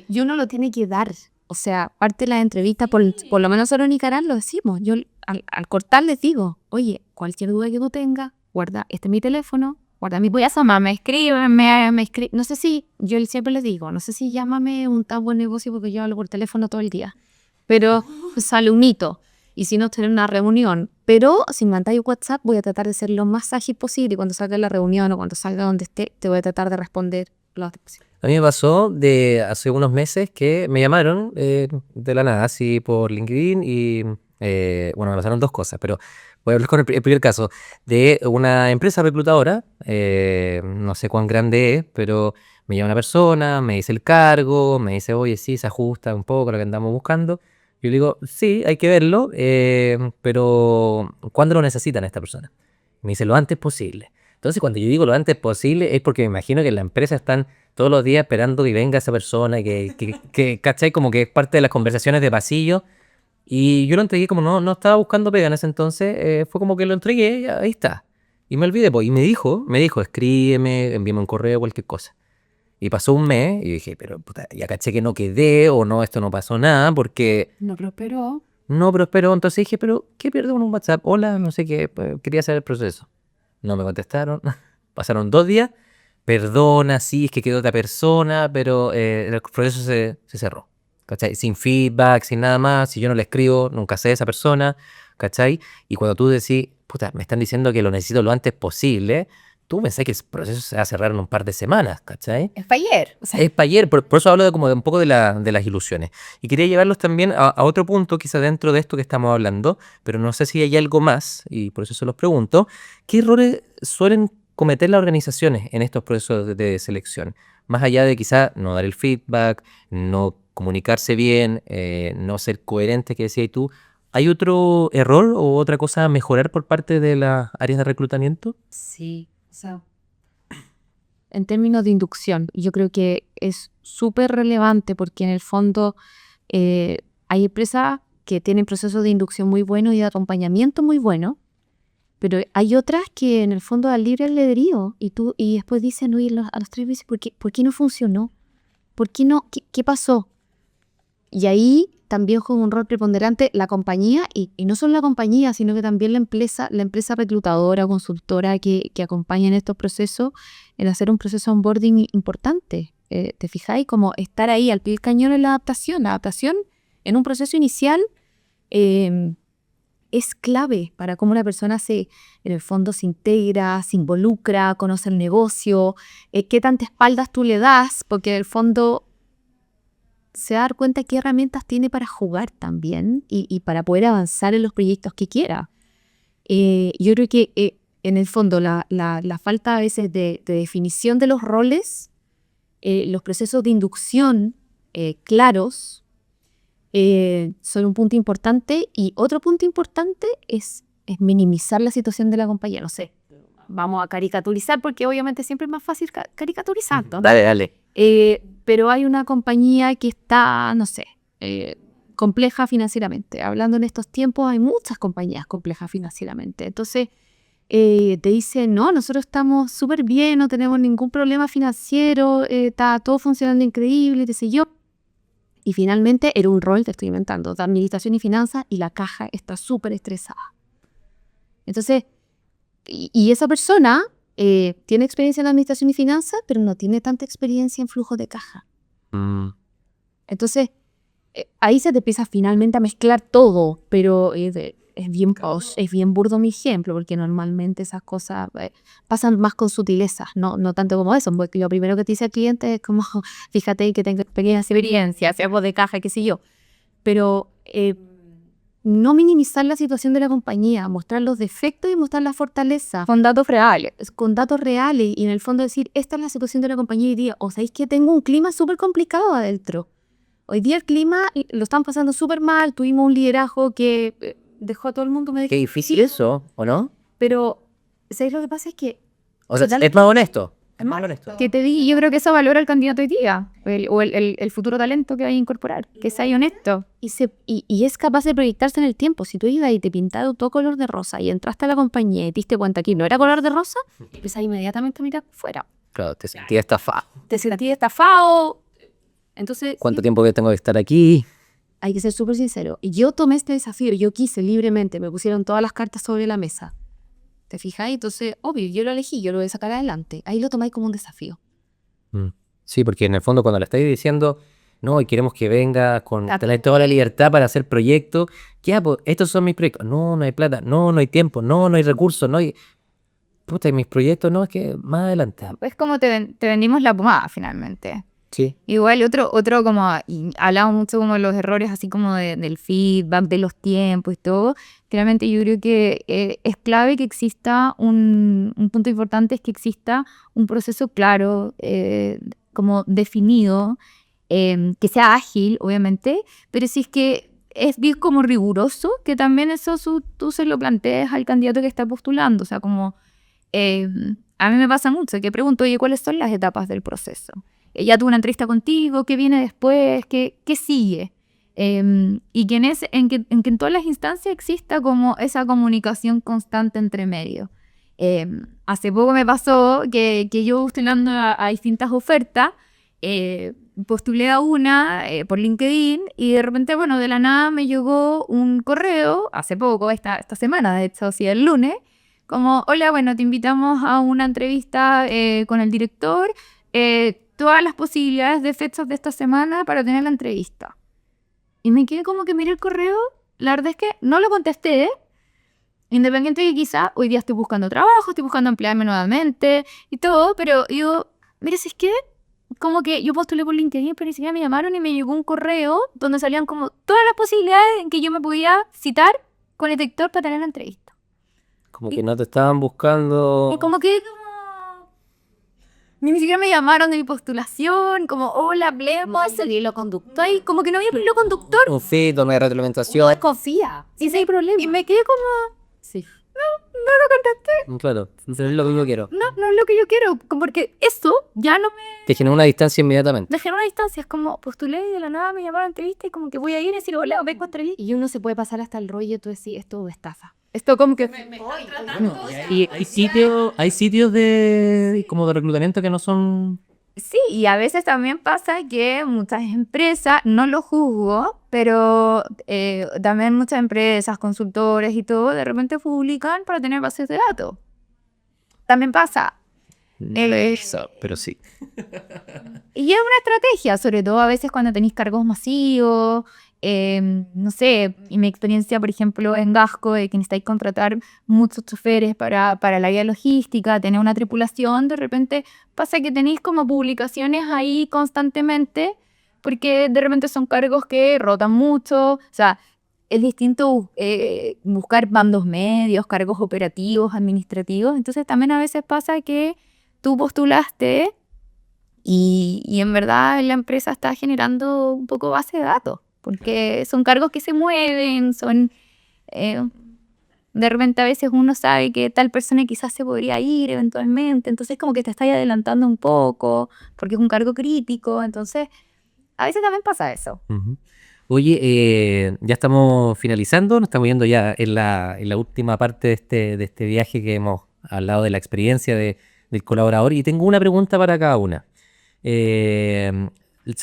Y uno lo tiene que dar. O sea, parte de la entrevista, por lo menos solo en Nicaragua lo decimos. Yo al cortar les digo, oye, cualquier duda que tú tengas, guarda, este es mi teléfono, guarda mi... Voy a asomarme, me escribe. No sé si, yo siempre les digo, no sé si llámame un tan buen negocio porque yo hablo por teléfono todo el día. Pero sale un mito. Y si no, tener una reunión. Pero si me mandáis WhatsApp, voy a tratar de ser lo más ágil posible. Y cuando salga la reunión o cuando salga donde esté, te voy a tratar de responder lo antes posible. A mí me pasó de hace unos meses que me llamaron de la nada, así por LinkedIn y bueno, me pasaron 2 cosas, pero voy a hablar con el primer caso de una empresa reclutadora, no sé cuán grande es, pero me llama una persona, me dice el cargo, me dice, oye, sí, se ajusta un poco a lo que andamos buscando. Yo le digo, sí, hay que verlo, pero ¿cuándo lo necesitan esta persona? Me dice, lo antes posible. Entonces, cuando yo digo lo antes posible, es porque me imagino que en la empresa están todos los días esperando que venga esa persona, que ¿cachai? Como que es parte de las conversaciones de pasillo. Y yo lo entregué como no estaba buscando pega en ese entonces, fue como que lo entregué, ya, ahí está. Y me olvidé, pues, y me dijo, escríbeme, envíame un correo, cualquier cosa. Y pasó un mes, y dije, pero puta, ya caché que no quedé, o no, esto no pasó nada, porque... No prosperó. No prosperó, entonces dije, pero ¿qué pierdo con un WhatsApp? Hola, no sé qué, quería saber el proceso. No me contestaron, pasaron 2 días, perdona, sí, es que quedó otra persona, pero el proceso se cerró, ¿cachai? Sin feedback, sin nada más, si yo no le escribo, nunca sé de esa persona, ¿cachai? Y cuando tú decís, puta, me están diciendo que lo necesito lo antes posible, tú pensás que el proceso se va a cerrar en un par de semanas, ¿cachai? Es para ayer. O sea, Es para ayer, por eso hablo de un poco de las ilusiones. Y quería llevarlos también a otro punto, quizá dentro de esto que estamos hablando, pero no sé si hay algo más, y por eso se los pregunto. ¿Qué errores suelen cometer las organizaciones en estos procesos de selección? Más allá de quizá no dar el feedback, no comunicarse bien, no ser coherente, que decías tú, ¿hay otro error o otra cosa a mejorar por parte de las áreas de reclutamiento? Sí, o sea, en términos de inducción, yo creo que es súper relevante porque en el fondo hay empresas que tienen procesos de inducción muy buenos y de acompañamiento muy bueno, pero hay otras que en el fondo al libre albedrío y después dicen, oye, a los 3 meses, ¿por qué no funcionó? ¿Por qué no? ¿Qué pasó? Y ahí también juega un rol preponderante la compañía y no solo la compañía, sino que también la empresa reclutadora o consultora que acompaña en estos procesos en hacer un proceso de onboarding importante. ¿Te fijáis? Como estar ahí al pie del cañón en la adaptación. La adaptación en un proceso inicial es clave para cómo una persona en el fondo se integra, se involucra, conoce el negocio, qué tantas espaldas tú le das, porque en el fondo se va a dar cuenta qué herramientas tiene para jugar también y para poder avanzar en los proyectos que quiera. Yo creo que en el fondo la falta a veces de definición de los roles, los procesos de inducción claros, son un punto importante. Y otro punto importante es minimizar la situación de la compañía. No sé, vamos a caricaturizar porque obviamente siempre es más fácil caricaturizar, ¿no? Dale. Pero hay una compañía que está, no sé, compleja financieramente. Hablando en estos tiempos hay muchas compañías complejas financieramente. Entonces te dicen, no, nosotros estamos súper bien, no tenemos ningún problema financiero, está todo funcionando increíble, qué sé yo. Y finalmente era un rol, te estoy inventando, de administración y finanzas, y la caja está súper estresada. Entonces, y esa persona tiene experiencia en administración y finanzas, pero no tiene tanta experiencia en flujo de caja. Entonces, ahí se te empieza finalmente a mezclar todo, pero es bien burdo mi ejemplo, porque normalmente esas cosas pasan más con sutilezas, no tanto como eso, porque lo primero que te dice el cliente es como, fíjate que tengo pequeñas experiencias, hacemos de caja, qué sé yo, pero no minimizar la situación de la compañía, mostrar los defectos y mostrar la fortaleza. Con datos reales. Con datos reales y en el fondo decir, esta es la situación de la compañía hoy día, o sabéis que tengo un clima súper complicado adentro. Hoy día el clima lo están pasando súper mal, tuvimos un liderazgo que dejó a todo el mundo medio... Qué difícil eso, ¿o no? Pero, ¿sabéis lo que pasa? Es que... O sea, es más honesto. Es más honesto. Que te di, yo creo que eso valora el candidato hoy día, o el futuro talento que vaya a incorporar, que sea honesto. Y es capaz de proyectarse en el tiempo. Si tú ibas y te pintaste todo color de rosa y entraste a la compañía y te diste cuenta que no era color de rosa, empiezas inmediatamente a mirar fuera. Claro, te sentías estafado. Te sentías estafado. Entonces, ¿Cuánto tiempo que tengo que estar aquí? hay que ser súper sincero. Y yo tomé este desafío, yo quise libremente, me pusieron todas las cartas sobre la mesa. ¿Te fijáis? Entonces, obvio, yo lo elegí, yo lo voy a sacar adelante. Ahí lo tomáis como un desafío. Sí, porque en el fondo cuando le estáis diciendo, no, y queremos que venga con toda la libertad para hacer proyectos, ya, pues, estos son mis proyectos. No, no hay plata, no hay tiempo, no hay recursos, no hay... Puta, y mis proyectos, no, es que más adelante. Es como te vendimos la pomada finalmente. Sí. Igual otro como, y hablamos mucho como de los errores así como del feedback, de los tiempos y todo. Finalmente yo creo que es clave que exista un punto importante, es que exista un proceso claro, como definido, que sea ágil, obviamente, pero si es que es bien como riguroso, que también eso tú se lo plantees al candidato que está postulando. O sea, como a mí me pasa mucho que pregunto, oye, ¿cuáles son las etapas del proceso? Ya tuve una entrevista contigo, ¿qué viene después? ¿Qué sigue? Y que en todas las instancias exista como esa comunicación constante entre medio. Hace poco me pasó que yo postulando a distintas ofertas, postulé a una por LinkedIn y de repente, bueno, de la nada me llegó un correo, hace poco, esta semana, de hecho, sí, el lunes, como, hola, bueno, te invitamos a una entrevista con el director, todas las posibilidades de fechas de esta semana para tener la entrevista. Y me quedé como que miré el correo, la verdad es que no lo contesté, independiente de que quizá hoy día estoy buscando trabajo, estoy buscando emplearme nuevamente y todo, pero yo, mira, si es que como que yo postulé por LinkedIn, pero ni siquiera me llamaron y me llegó un correo donde salían como todas las posibilidades en que yo me podía citar con el director para tener la entrevista. Como que no te estaban buscando... Y como que ni siquiera me llamaron de mi postulación, como, hola, hablemos, el hilo conductor, y como que no había hilo conductor. Un feedback, una retroalimentación. Confía, ese es el problema. Y me quedé como, Sí. no lo contesté, Claro, eso es lo que yo quiero. no es lo que yo quiero, porque eso ya no me Te genera una distancia inmediatamente. dejé en una distancia, es como, postulé y de la nada me llamaron a entrevista y como que voy a ir y decir, hola, vengo a entrevista. Y uno se puede pasar hasta el rollo, tú decís, esto es estafa. Esto como que... Y hay sitios de como de reclutamiento que no son... Sí, y a veces también pasa que muchas empresas, no lo juzgo, pero también muchas empresas, consultores y todo, de repente publican para tener bases de datos. También pasa. Pero sí. Y es una estrategia, sobre todo a veces cuando tenéis cargos masivos, no sé, y mi experiencia, por ejemplo, en Gasco, de que necesitáis contratar muchos choferes para la vía logística, tener una tripulación, de repente pasa que tenéis como publicaciones ahí constantemente, porque de repente son cargos que rotan mucho, o sea, es distinto buscar bandos medios, cargos operativos, administrativos, entonces también a veces pasa que tú postulaste y en verdad la empresa está generando un poco base de datos, porque son cargos que se mueven, son... de repente a veces uno sabe que tal persona quizás se podría ir eventualmente, entonces como que te estás adelantando un poco, porque es un cargo crítico, entonces a veces también pasa eso. Ujú. Oye, ya estamos finalizando, nos estamos yendo ya en la última parte de este viaje que hemos hablado de la experiencia del colaborador y tengo una pregunta para cada una. Se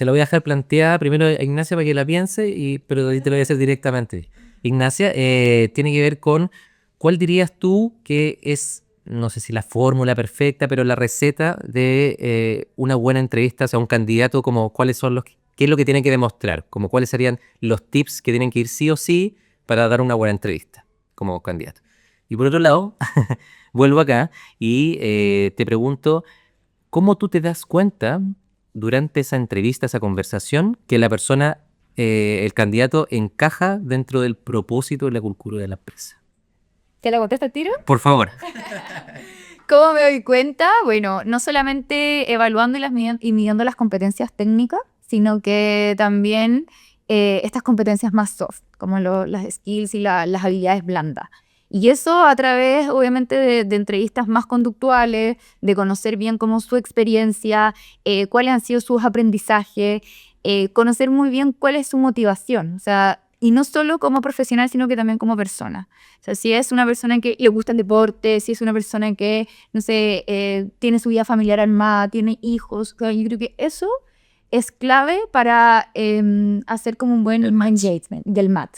la voy a dejar planteada primero a Ignacia para que la piense, pero ahí te lo voy a hacer directamente. Ignacia, tiene que ver con cuál dirías tú que es, no sé si la fórmula perfecta, pero la receta de una buena entrevista, o sea, un candidato, como cuáles son qué es lo que tiene que demostrar, como cuáles serían los tips que tienen que ir sí o sí para dar una buena entrevista como candidato. Y por otro lado, vuelvo acá y te pregunto, ¿cómo tú te das cuenta durante esa entrevista, esa conversación, que la persona, el candidato, encaja dentro del propósito y la cultura de la empresa? ¿Te la contesto al tiro? Por favor. ¿Cómo me doy cuenta? Bueno, no solamente evaluando y midiendo las competencias técnicas, sino que también estas competencias más soft, como las skills y las habilidades blandas. Y eso a través, obviamente, de entrevistas más conductuales, de conocer bien cómo su experiencia, cuáles han sido sus aprendizajes, conocer muy bien cuál es su motivación. O sea, y no solo como profesional, sino que también como persona. O sea, si es una persona que le gusta el deporte, si es una persona que, no sé, tiene su vida familiar armada, tiene hijos, o sea, yo creo que eso es clave para hacer como un buen engagement del MAT.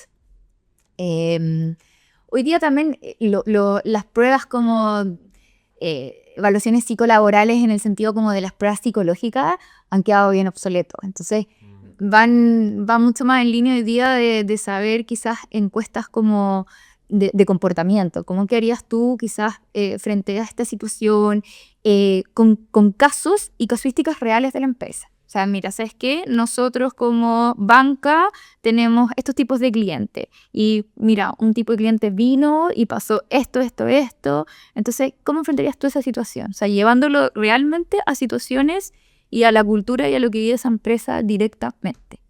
Hoy día también las pruebas como evaluaciones psicolaborales en el sentido como de las pruebas psicológicas han quedado bien obsoletos. Entonces van mucho más en línea hoy día de saber quizás encuestas como de comportamiento. ¿Cómo qué harías tú quizás frente a esta situación con casos y casuísticas reales de la empresa? O sea, mira, ¿sabes qué? Nosotros como banca tenemos estos tipos de clientes. Y mira, un tipo de cliente vino y pasó esto. Entonces, ¿cómo enfrentarías tú esa situación? O sea, llevándolo realmente a situaciones y a la cultura y a lo que vive esa empresa directamente.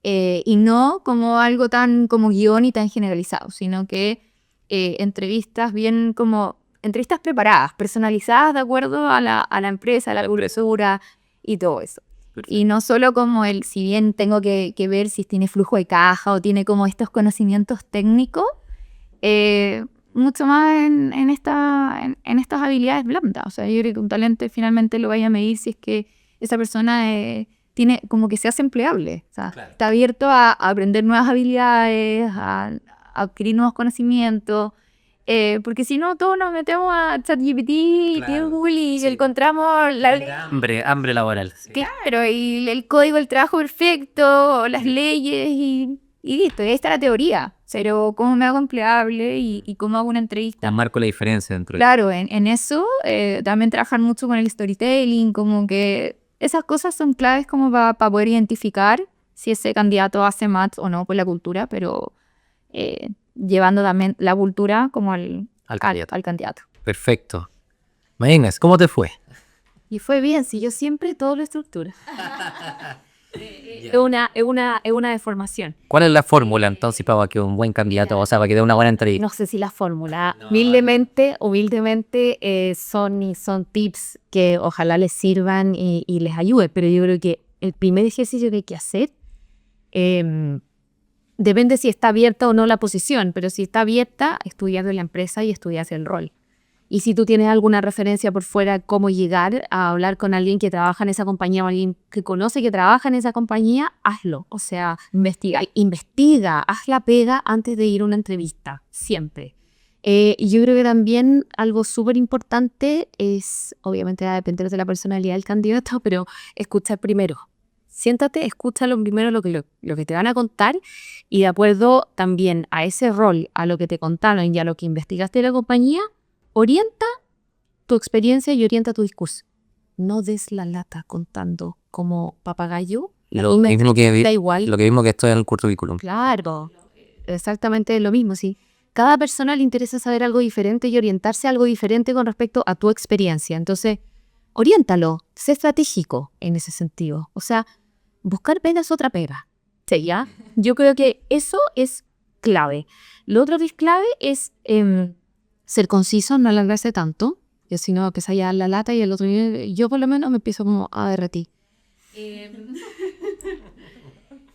Y no como algo tan como guión y tan generalizado, sino que entrevistas bien como entrevistas preparadas, personalizadas de acuerdo a la empresa, a la cultura y todo eso. Perfecto. Y no solo como si bien tengo que ver si tiene flujo de caja o tiene como estos conocimientos técnicos, mucho más en estas habilidades blandas. O sea, yo creo que un talento finalmente lo vaya a medir si es que esa persona tiene como que se hace empleable. O sea, claro, está abierto a aprender nuevas habilidades, a adquirir nuevos conocimientos. Porque si no, todos nos metemos a ChatGPT, claro, Google y sí, encontramos la hambre laboral. Sí. Claro, y el código del trabajo perfecto, las leyes y listo. Y ahí está la teoría. Pero cómo me hago empleable y cómo hago una entrevista. Marco la diferencia dentro de... Claro, en eso también trabajan mucho con el storytelling, como que esas cosas son claves como para poder identificar si ese candidato hace match o no con la cultura, pero llevando también la cultura como al candidato. Perfecto. María, ¿cómo te fue? Y fue bien, si yo siempre todo lo estructura. Es una deformación. ¿Cuál es la fórmula entonces para que un buen candidato, o sea, para que dé una buena entrevista? No sé si la fórmula. Humildemente, son tips que ojalá les sirvan y les ayude, pero yo creo que el primer ejercicio que hay que hacer depende si está abierta o no la posición, pero si está abierta, estudiar de la empresa y estudiar el rol. Y si tú tienes alguna referencia por fuera, cómo llegar a hablar con alguien que trabaja en esa compañía o alguien que conoce que trabaja en esa compañía, hazlo. O sea, investiga, haz la pega antes de ir a una entrevista, siempre. Y yo creo que también algo súper importante es, obviamente va a depender de la personalidad del candidato, pero escuchar primero. Siéntate, escúchalo primero lo que te van a contar y de acuerdo también a ese rol, a lo que te contaron y a lo que investigaste de la compañía, orienta tu experiencia y orienta tu discurso. No des la lata contando como papagayo. Lo mismo Da igual. Lo que mismo que esto en el currículum. Claro, exactamente lo mismo, sí. Cada persona le interesa saber algo diferente y orientarse a algo diferente con respecto a tu experiencia. Entonces, oriéntalo, sé estratégico en ese sentido. O sea, buscar pega es otra pega. ¿Sí, ya? Yo creo que eso es clave. Lo otro que es clave es ser conciso, no alargarse tanto. Y si no, empieza ya la lata y el otro día, yo por lo menos me empiezo como a derretir.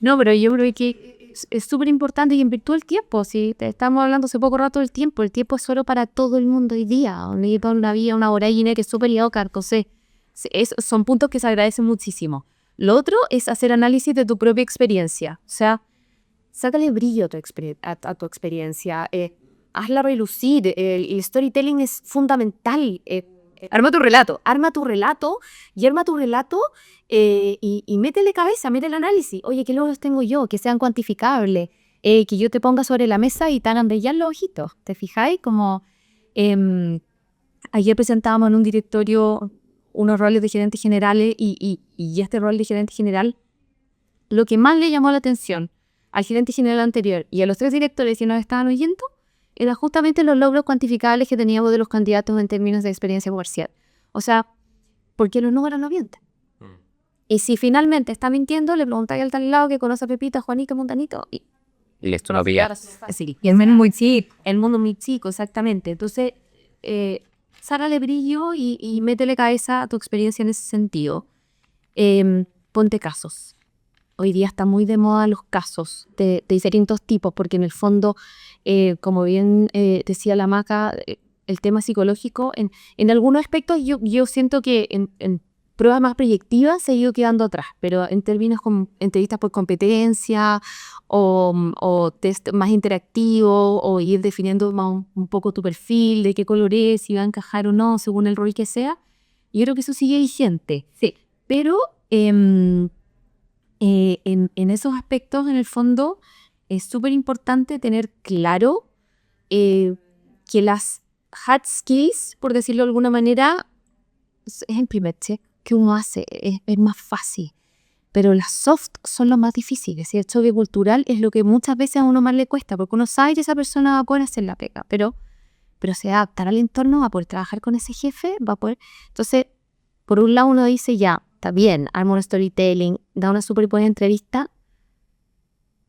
No, pero yo creo que es súper importante y en virtud del tiempo. Si te estamos hablando hace poco rato del tiempo, el tiempo es solo para todo el mundo hoy día. Una vida, una hora y que es súper loca, son puntos que se agradecen muchísimo. Lo otro es hacer análisis de tu propia experiencia. O sea, sácale brillo a tu experiencia. Hazla relucir. El storytelling es fundamental. Arma tu relato y métele cabeza, métele análisis. Oye, ¿qué logros tengo yo? Que sean cuantificables. Que yo te ponga sobre la mesa y te hagan brillar los ojitos. ¿Te fijáis? Como ayer presentábamos en un directorio unos roles de gerentes generales y este rol de gerente general, lo que más le llamó la atención al gerente general anterior y a los 3 directores que nos estaban oyendo era justamente los logros cuantificables que teníamos de los candidatos en términos de experiencia comercial. O sea, ¿por qué los números no mienten? Y si finalmente está mintiendo, le preguntáis al tal lado que conoce a Pepita, Juanito, Montanito. Y esto no pilla. Sí, y el mundo muy chico. El mundo muy chico, exactamente. Entonces, sácale brillo y métele cabeza a tu experiencia en ese sentido. Ponte casos. Hoy día está muy de moda los casos de distintos tipos, porque en el fondo, como bien decía la Maca, el tema psicológico, en algunos aspectos yo siento que en pruebas más proyectivas se ha ido quedando atrás, pero en términos como entrevistas por competencia o test más interactivos o ir definiendo más un poco tu perfil, de qué color es, si va a encajar o no, según el rol que sea, yo creo que eso sigue vigente. Sí, pero en esos aspectos, en el fondo, es súper importante tener claro que las hard skills, por decirlo de alguna manera, es el primer check que uno hace, es más fácil. Pero las soft son lo más difíciles. Y el choque cultural es lo que muchas veces a uno más le cuesta, porque uno sabe que esa persona va a poder hacer la pega, pero se va a adaptar al entorno, va a poder trabajar con ese jefe, va a poder... Entonces, por un lado uno dice, ya, está bien, arma un storytelling, da una súper buena entrevista,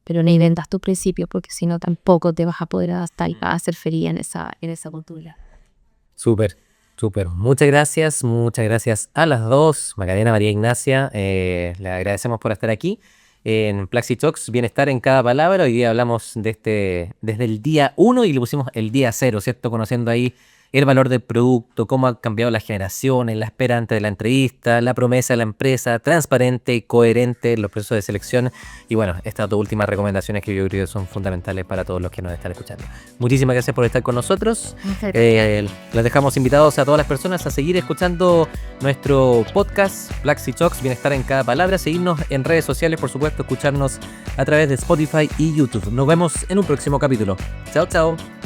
pero no inventas tus principios, porque si no tampoco te vas a poder adaptar y vas a ser feliz en esa cultura. Súper. Muchas gracias a las dos, Macarena, María Ignacia. Le agradecemos por estar aquí en Plaxi Talks, bienestar en cada palabra. Hoy día hablamos desde el día 1 y le pusimos el día 0, ¿cierto? Conociendo ahí el valor del producto, cómo han cambiado las generaciones, la espera antes de la entrevista, la promesa de la empresa, transparente y coherente en los procesos de selección. Y bueno, estas dos últimas recomendaciones que yo creo que son fundamentales para todos los que nos están escuchando. Muchísimas gracias por estar con nosotros. Los dejamos invitados a todas las personas a seguir escuchando nuestro podcast Plaxi Talks, bienestar en cada palabra. Seguirnos en redes sociales, por supuesto, escucharnos a través de Spotify y YouTube. Nos vemos en un próximo capítulo. Chao, chao.